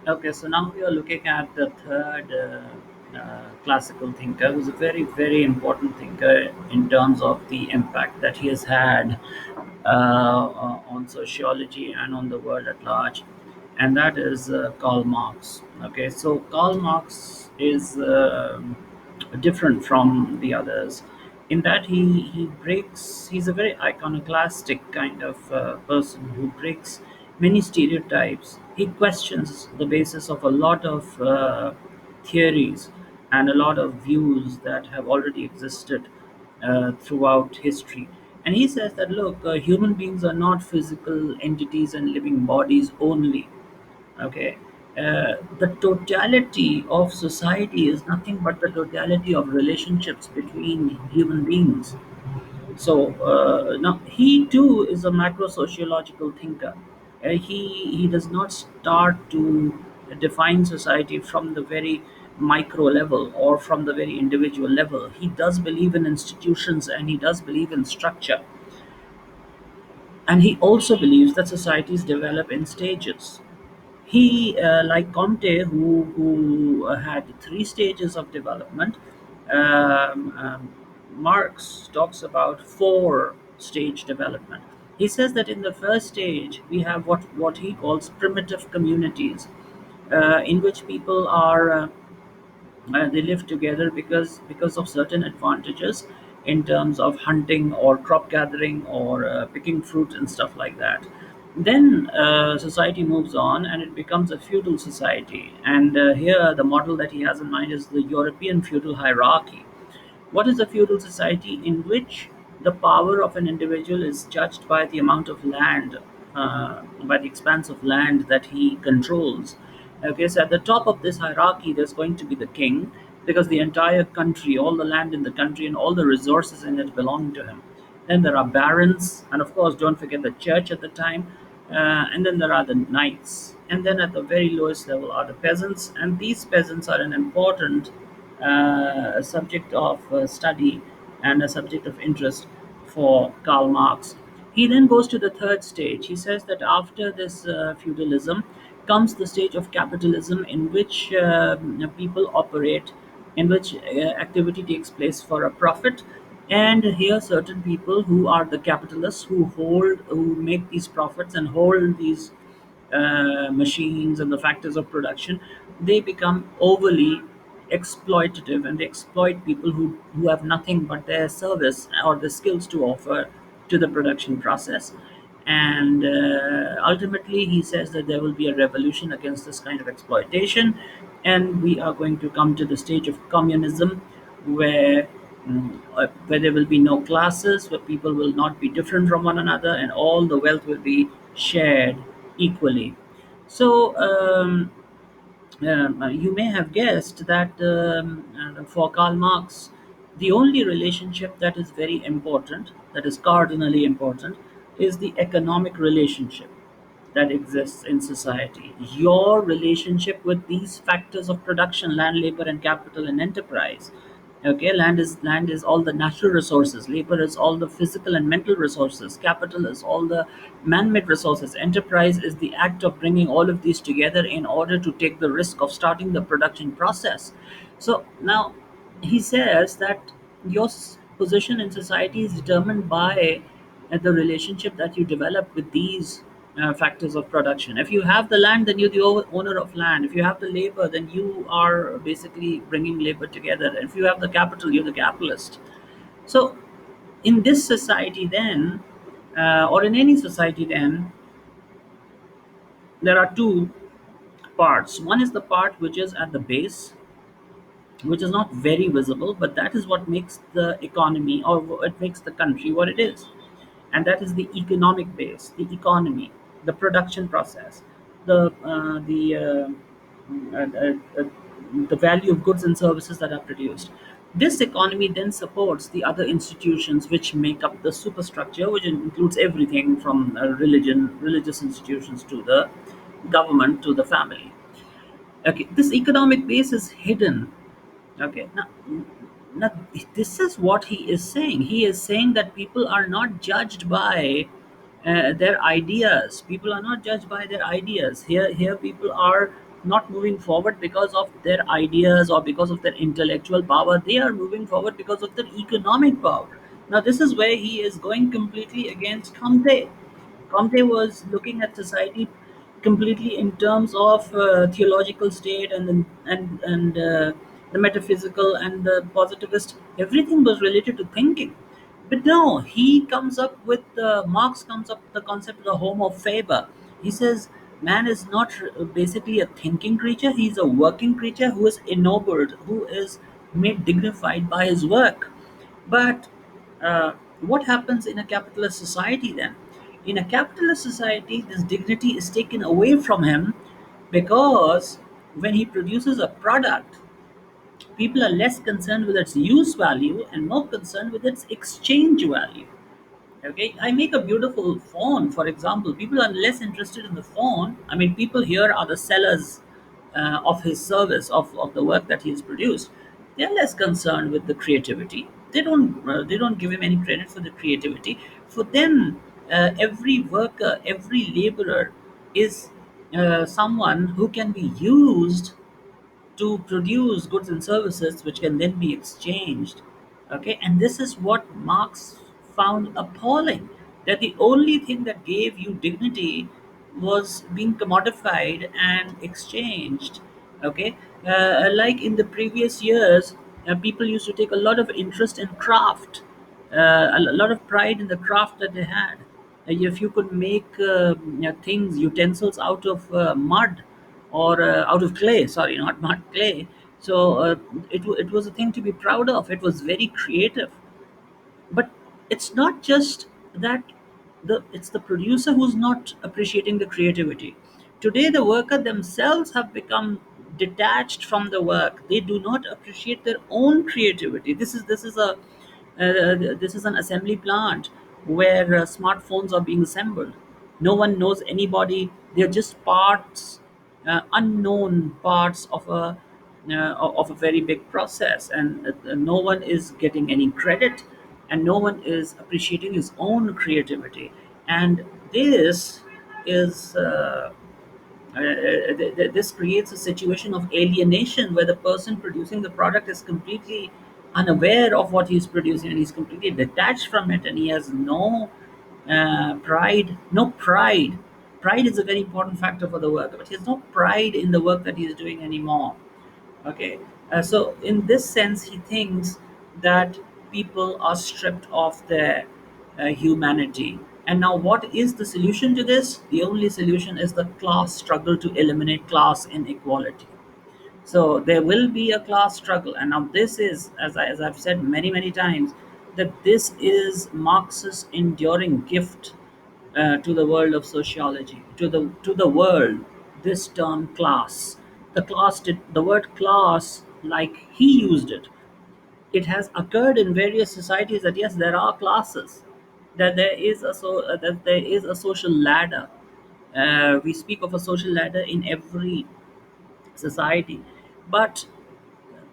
Okay, so now we are looking at the third classical thinker, who's a very, very important thinker in terms of the impact that he has had on sociology and on the world at large, and that is Karl Marx. Okay, so Karl Marx is different from the others in that he's a very iconoclastic kind of person who breaks many stereotypes. He questions the basis of a lot of theories and a lot of views that have already existed throughout history. And he says that, look, human beings are not physical entities and living bodies only. Okay. The totality of society is nothing but the totality of relationships between human beings. So now he too is a macro sociological thinker. He does not start to define society from the very micro level or from the very individual level. He does believe in institutions and he does believe in structure, and he also believes that societies develop in stages. He, like Comte, who had three stages of development, Marx talks about four-stage development. He says that in the first stage, we have what he calls primitive communities, in which people are they live together because of certain advantages in terms of hunting or crop gathering or picking fruit and stuff like that. Then society moves on and it becomes a feudal society, and here the model that he has in mind is the European feudal hierarchy. What is a feudal society in which the power of an individual is judged by the amount of land, by the expanse of land that he controls? Okay, so at the top of this hierarchy, there's going to be the king, because the entire country, all the land in the country, and all the resources in it belong to him. Then there are barons, and of course, don't forget the church at the time. And then there are the knights. And then at the very lowest level are the peasants, and these peasants are an important a subject of study and a subject of interest for Karl Marx. He then goes to the third stage. He says that after this feudalism comes the stage of capitalism, in which people operate, in which activity takes place for a profit. And here, certain people who are the capitalists who make these profits and hold these machines and the factors of production, they become overly exploitative and they exploit people who have nothing but their service or the skills to offer to the production process. And ultimately, he says that there will be a revolution against this kind of exploitation, and we are going to come to the stage of communism where where there will be no classes, where people will not be different from one another, and all the wealth will be shared equally. So you may have guessed that for Karl Marx, the only relationship that is very important, that is cardinally important, is the economic relationship that exists in society. Your relationship with these factors of production, land, labor, and capital and enterprise. Okay, land is all the natural resources, labor is all the physical and mental resources, capital is all the man-made resources, enterprise is the act of bringing all of these together in order to take the risk of starting the production process. So now he says that your position in society is determined by the relationship that you develop with these factors of production. If you have the land, then you're the owner of land. If you have the labor, then you are basically bringing labor together. If you have the capital, you're the capitalist. So, in this society, then, or in any society, then, there are two parts. One is the part which is at the base, which is not very visible, but that is what makes the economy or what makes the country what it is. And that is the economic base, the economy, the production process, the the value of goods and services that are produced. This economy then supports the other institutions which make up the superstructure, which includes everything from religious institutions to the government to the family. Okay, this economic base is hidden. Okay, now this is what he is saying. He is saying that people are not judged by their ideas. People are not judged by their ideas. Here people are not moving forward because of their ideas or because of their intellectual power. They are moving forward because of their economic power. Now, this is where he is going completely against Comte. Comte was looking at society completely in terms of theological state, and the metaphysical and the positivist. Everything was related to thinking. But no, he comes up with Marx comes up with the concept of the Homo faber. He says man is not basically a thinking creature; he's a working creature who is ennobled, who is made dignified by his work. But what happens in a capitalist society then? In a capitalist society, this dignity is taken away from him because when he produces a product, people are less concerned with its use value and more concerned with its exchange value. Okay, I make a beautiful phone, for example. People are less interested in the phone. I mean, people here are the sellers of his service, of the work that he has produced. They're less concerned with the creativity. They don't give him any credit for the creativity. For them, every worker, every laborer is someone who can be used to produce goods and services which can then be exchanged. Okay, and this is what Marx found appalling, that the only thing that gave you dignity was being commodified and exchanged. Okay, like in the previous years, people used to take a lot of interest in craft, a lot of pride in the craft that they had. If you could make things, utensils out of mud or out of clay, sorry, not mud, clay. So it was a thing to be proud of. It was very creative. But it's not just that, it's the producer who's not appreciating the creativity. Today the worker themselves have become detached from the work. They do not appreciate their own creativity. This is an assembly plant where smartphones are being assembled. No one knows anybody. They're just parts, unknown parts of a very big process, and no one is getting any credit, and no one is appreciating his own creativity. And this is this creates a situation of alienation where the person producing the product is completely unaware of what he's producing, and he's completely detached from it, and he has no pride. Pride is a very important factor for the worker, but he has no pride in the work that he's doing anymore. Okay, so in this sense he thinks that people are stripped of their humanity. And now, what is the solution to this? The only solution is the class struggle to eliminate class inequality. So there will be a class struggle, and now this is, as I've said many many times, that this is Marx's enduring gift to the world of sociology, to the world. This term class, the word class, like he used it, it has occurred in various societies, that yes, there are classes, that there is a social ladder. We speak of a social ladder in every society, but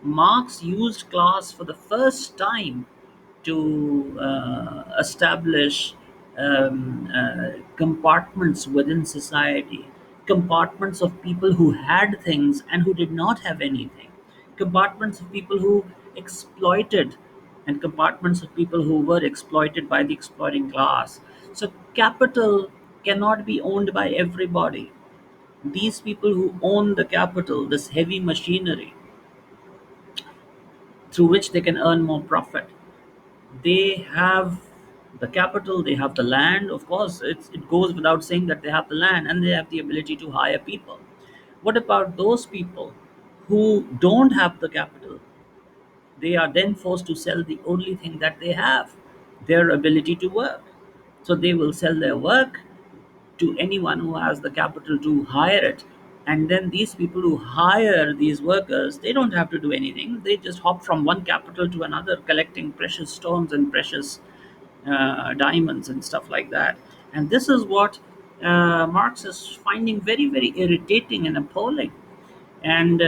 Marx used class for the first time to establish compartments within society, compartments of people who had things and who did not have anything, compartments of people who exploited, and compartments of people who were exploited by the exploiting class. So, capital cannot be owned by everybody. These people who own the capital, this heavy machinery through which they can earn more profit, they have the capital, they have the land. Of course, it goes without saying that they have the land and they have the ability to hire people. What about those people who don't have the capital? They are then forced to sell the only thing that they have, their ability to work. So they will sell their work to anyone who has the capital to hire it. And then these people who hire these workers, they don't have to do anything. They just hop from one capital to another, collecting precious stones and precious diamonds and stuff like that. And this is what Marx is finding very, very irritating and appalling. And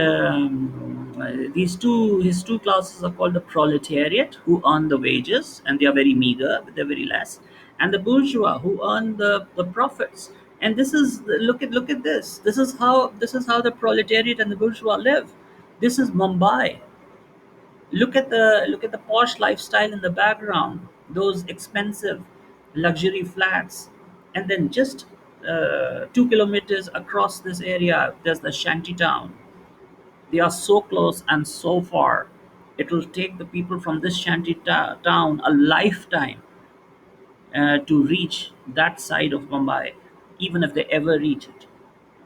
his two classes are called the proletariat, who earn the wages, and they are very meager, they're very less, and the bourgeois, who earn the profits. And this is, look at this. This is how the proletariat and the bourgeois live. This is Mumbai. Look at the posh lifestyle in the background, those expensive luxury flats, and then just 2 kilometers across this area, there's the shanty town. They are so close and so far. It will take the people from this town a lifetime to reach that side of Mumbai, even if they ever reach it.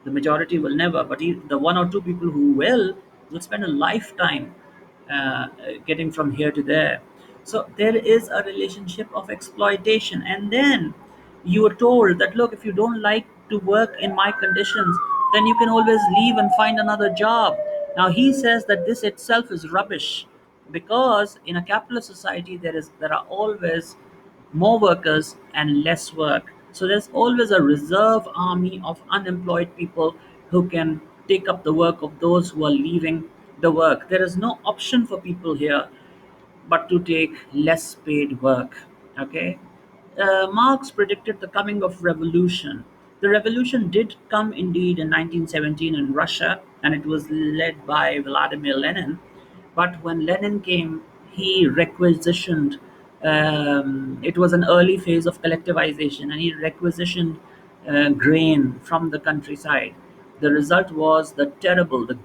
The majority will never, but the one or two people who will spend a lifetime getting from here to there. So there is a relationship of exploitation. And then you are told that, look, if you don't like to work in my conditions, then you can always leave and find another job. Now he says that this itself is rubbish, because in a capitalist society there are always more workers and less work. So there's always a reserve army of unemployed people who can take up the work of those who are leaving the work. There is no option for people here but to take less paid work. Okay. Marx predicted the coming of revolution. The revolution did come indeed in 1917 in Russia, and it was led by Vladimir Lenin. But when Lenin came, he requisitioned. It was an early phase of collectivization, and he requisitioned grain from the countryside. The result was the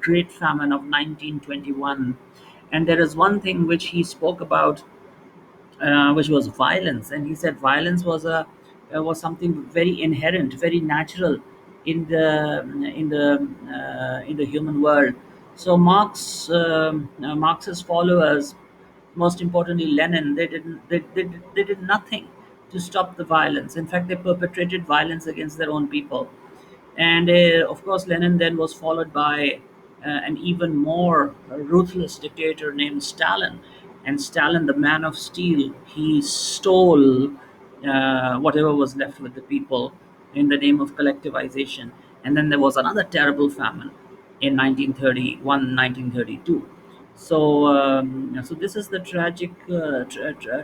Great Famine of 1921. And there is one thing which he spoke about, which was violence, and he said violence was something very inherent, very natural in the human world. So Marx's followers, most importantly Lenin, they did nothing to stop the violence. In fact, they perpetrated violence against their own people. And of course, Lenin then was followed by an even more ruthless dictator named Stalin. And Stalin, the man of steel, he stole whatever was left with the people in the name of collectivization. And then there was another terrible famine in 1931, 1932. So this is the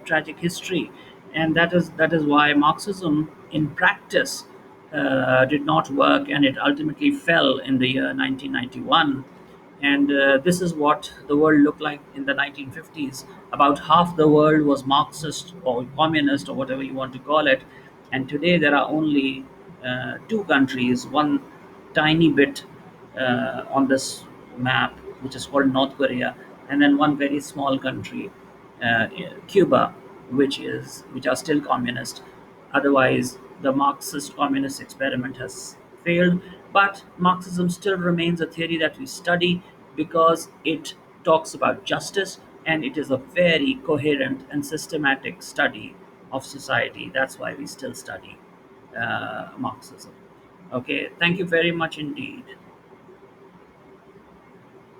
tragic history, and that is why Marxism in practice did not work, and it ultimately fell in the year 1991. And this is what the world looked like in the 1950s. About half the world was Marxist or communist or whatever you want to call it, and today there are only two countries, one tiny bit on this map, which is called North Korea, and then one very small country, uh, Cuba, which are still communist. Otherwise, the Marxist communist experiment has failed. But Marxism still remains a theory that we study because it talks about justice, and it is a very coherent and systematic study of society. That's why we still study Marxism. Okay, thank you very much indeed.